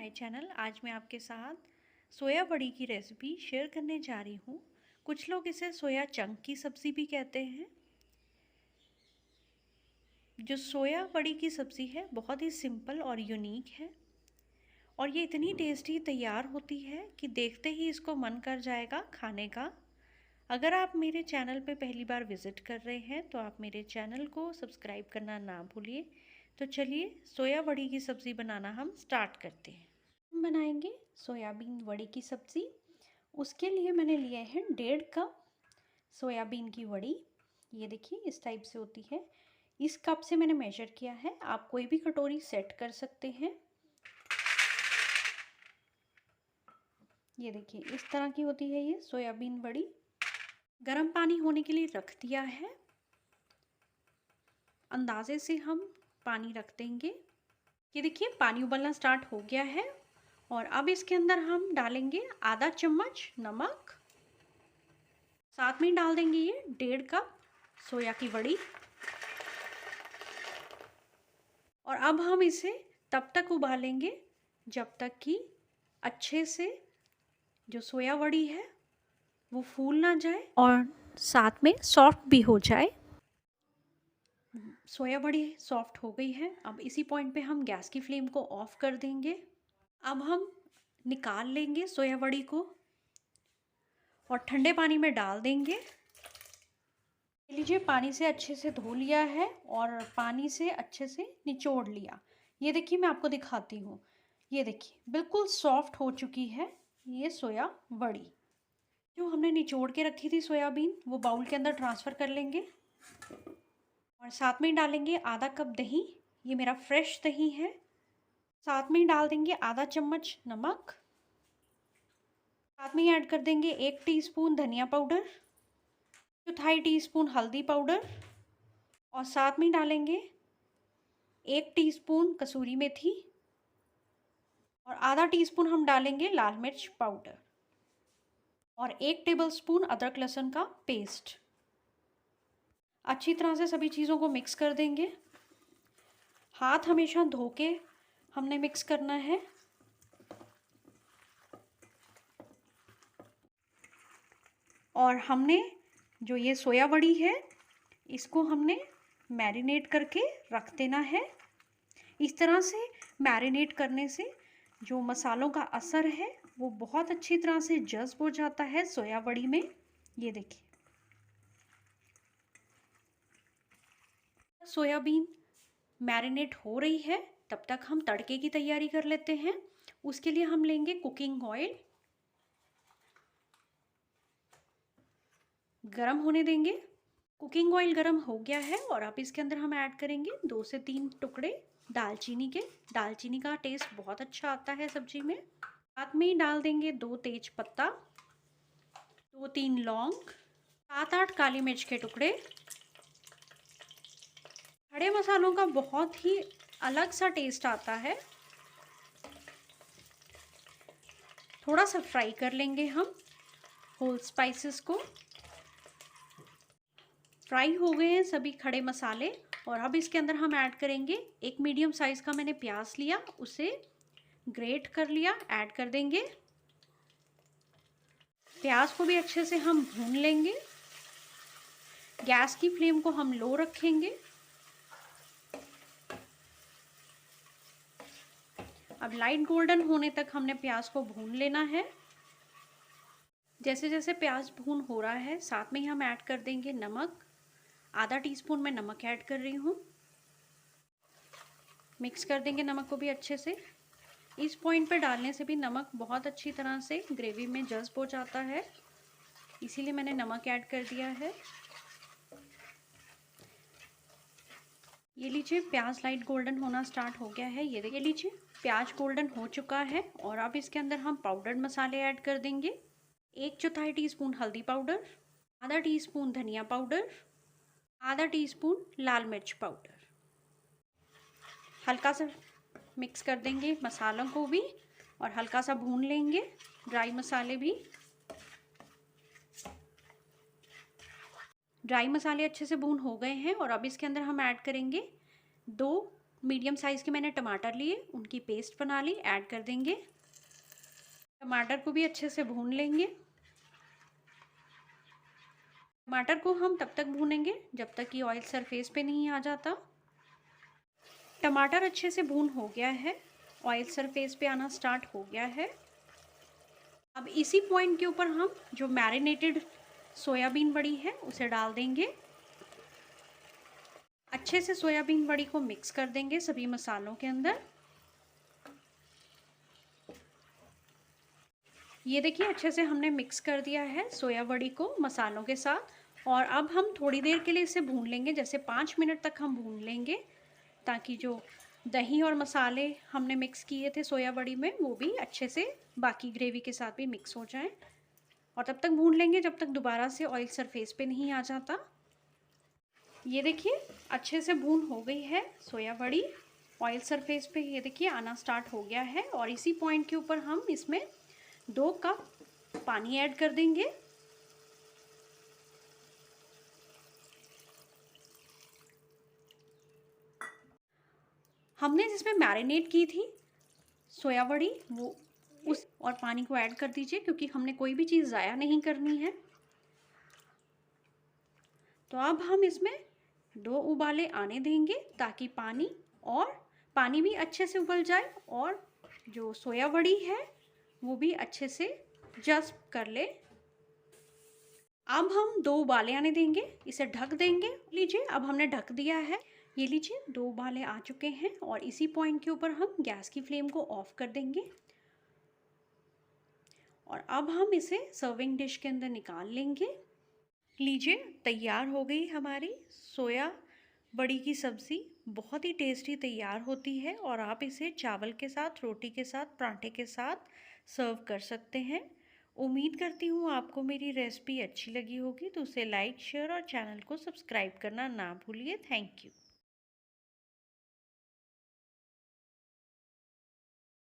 My channel. आज मैं आपके साथ सोया बड़ी की रेसिपी शेयर करने जा रही हूँ। कुछ लोग इसे सोया चंक की सब्ज़ी भी कहते हैं। जो सोया बड़ी की सब्ज़ी है बहुत ही सिंपल और यूनिक है और ये इतनी टेस्टी तैयार होती है कि देखते ही इसको मन कर जाएगा खाने का। अगर आप मेरे चैनल पे पहली बार विज़िट कर रहे हैं तो आप मेरे चैनल को सब्सक्राइब करना ना भूलिए। तो चलिए सोया बड़ी की सब्ज़ी बनाना हम स्टार्ट करते हैं। हम बनाएंगे सोयाबीन वड़ी की सब्ज़ी। उसके लिए मैंने लिए हैं 1.5 कप सोयाबीन की वड़ी। ये देखिए इस टाइप से होती है। इस कप से मैंने मेजर किया है। आप कोई भी कटोरी सेट कर सकते हैं। ये देखिए इस तरह की होती है ये सोयाबीन वड़ी। गर्म पानी होने के लिए रख दिया है। अंदाजे से हम पानी रख देंगे। ये देखिए पानी उबलना स्टार्ट हो गया है और अब इसके अंदर हम डालेंगे आधा चम्मच नमक। साथ में डाल देंगे ये 1.5 कप सोया की वड़ी और अब हम इसे तब तक उबालेंगे जब तक कि अच्छे से जो सोया वड़ी है वो फूल ना जाए और साथ में सॉफ्ट भी हो जाए। सोया बड़ी सॉफ्ट हो गई है। अब इसी पॉइंट पे हम गैस की फ्लेम को ऑफ कर देंगे। अब हम निकाल लेंगे सोया बड़ी को और ठंडे पानी में डाल देंगे। लीजिए पानी से अच्छे से धो लिया है और पानी से अच्छे से निचोड़ लिया। ये देखिए मैं आपको दिखाती हूँ। ये देखिए बिल्कुल सॉफ्ट हो चुकी है ये सोया बड़ी। जो हमने निचोड़ के रखी थी सोयाबीन वो बाउल के अंदर ट्रांसफ़र कर लेंगे और साथ में डालेंगे आधा कप दही। ये मेरा फ्रेश दही है। साथ में डाल देंगे आधा चम्मच नमक। साथ में ऐड कर देंगे 1 टीस्पून धनिया पाउडर, 1/4 टीस्पून हल्दी पाउडर और साथ में डालेंगे 1 टीस्पून कसूरी मेथी और आधा टीस्पून हम डालेंगे लाल मिर्च पाउडर और 1 टेबलस्पून अदरक लहसुन का पेस्ट। अच्छी तरह से सभी चीज़ों को मिक्स कर देंगे। हाथ हमेशा धो के हमने मिक्स करना है। और हमने जो ये सोया बड़ी है इसको हमने मैरिनेट करके रख देना है। इस तरह से मैरिनेट करने से जो मसालों का असर है वो बहुत अच्छी तरह से जज़्ब हो जाता है सोया बड़ी में। ये देखिए सोयाबीन मैरिनेट हो रही है तब तक हम तड़के की तैयारी कर लेते हैं। उसके लिए हम लेंगे कुकिंग ऑयल, गरम होने देंगे। कुकिंग ऑयल गरम हो गया है और अब इसके अंदर हम ऐड करेंगे 2 से 3 टुकड़े दालचीनी के। दालचीनी का टेस्ट बहुत अच्छा आता है सब्जी में। साथ में ही डाल देंगे 2 तेज पत्ता, 2-3 लौंग, 7-8 काली मिर्च के टुकड़े। खड़े मसालों का बहुत ही अलग सा टेस्ट आता है। थोड़ा सा फ्राई कर लेंगे हम होल स्पाइसेस को। फ्राई हो गए हैं सभी खड़े मसाले और अब इसके अंदर हम ऐड करेंगे एक मीडियम साइज़ का मैंने प्याज लिया, उसे ग्रेट कर लिया, ऐड कर देंगे। प्याज को भी अच्छे से हम भून लेंगे। गैस की फ्लेम को हम लो रखेंगे। अब लाइट गोल्डन होने तक हमने प्याज को भून लेना है। जैसे जैसे प्याज भून हो रहा है साथ में ही हम ऐड कर देंगे नमक। आधा टीस्पून मैं नमक ऐड कर रही हूँ। मिक्स कर देंगे नमक को भी अच्छे से। इस पॉइंट पे डालने से भी नमक बहुत अच्छी तरह से ग्रेवी में जज़्ब हो जाता है, इसीलिए मैंने नमक ऐड कर दिया है। ये लीजिए प्याज लाइट गोल्डन होना स्टार्ट हो गया है। ये देखिए लीजिए प्याज गोल्डन हो चुका है और अब इसके अंदर हम पाउडर्ड मसाले ऐड कर देंगे। 1/4 टीस्पून हल्दी पाउडर, आधा टीस्पून धनिया पाउडर, आधा टीस्पून लाल मिर्च पाउडर। हल्का सा मिक्स कर देंगे मसालों को भी और हल्का सा भून लेंगे ड्राई मसाले भी। ड्राई मसाले अच्छे से भून हो गए हैं और अब इसके अंदर हम ऐड करेंगे 2 मीडियम साइज़ के मैंने टमाटर लिए, उनकी पेस्ट बना ली, ऐड कर देंगे। टमाटर को भी अच्छे से भून लेंगे। टमाटर को हम तब तक भूनेंगे जब तक कि ऑयल सरफेस पे नहीं आ जाता। टमाटर अच्छे से भून हो गया है, ऑयल सरफेस पे आना स्टार्ट हो गया है। अब इसी पॉइंट के ऊपर हम जो मैरिनेटेड सोयाबीन बड़ी है उसे डाल देंगे। अच्छे से सोयाबीन बड़ी को मिक्स कर देंगे सभी मसालों के अंदर। ये देखिए अच्छे से हमने मिक्स कर दिया है सोया बड़ी को मसालों के साथ। और अब हम थोड़ी देर के लिए इसे भून लेंगे, जैसे 5 मिनट तक हम भून लेंगे, ताकि जो दही और मसाले हमने मिक्स किए थे सोया बड़ी में वो भी अच्छे से बाकी ग्रेवी के साथ भी मिक्स हो जाए। और तब तक भून लेंगे जब तक दोबारा से ऑयल सरफेस पे नहीं आ जाता। ये देखिए अच्छे से भून हो गई है सोया बड़ी, ऑयल सरफेस पे ये देखिए आना स्टार्ट हो गया है। और इसी पॉइंट के ऊपर हम इसमें 2 कप पानी ऐड कर देंगे। हमने जिसमें मैरिनेट की थी सोया बड़ी वो उस और पानी को ऐड कर दीजिए, क्योंकि हमने कोई भी चीज़ ज़ाया नहीं करनी है। तो अब हम इसमें 2 उबाले आने देंगे ताकि पानी भी अच्छे से उबल जाए और जो सोया बड़ी है वो भी अच्छे से जस्ट कर ले। अब हम 2 उबाले आने देंगे, इसे ढक देंगे। लीजिए अब हमने ढक दिया है। ये लीजिए 2 उबाले आ चुके हैं और इसी पॉइंट के ऊपर हम गैस की फ्लेम को ऑफ कर देंगे। और अब हम इसे सर्विंग डिश के अंदर निकाल लेंगे। लीजिए तैयार हो गई हमारी सोया बड़ी की सब्ज़ी। बहुत ही टेस्टी तैयार होती है और आप इसे चावल के साथ, रोटी के साथ, पराठे के साथ सर्व कर सकते हैं। उम्मीद करती हूँ आपको मेरी रेसिपी अच्छी लगी होगी, तो उसे लाइक, शेयर और चैनल को सब्सक्राइब करना ना भूलिए। Thank you.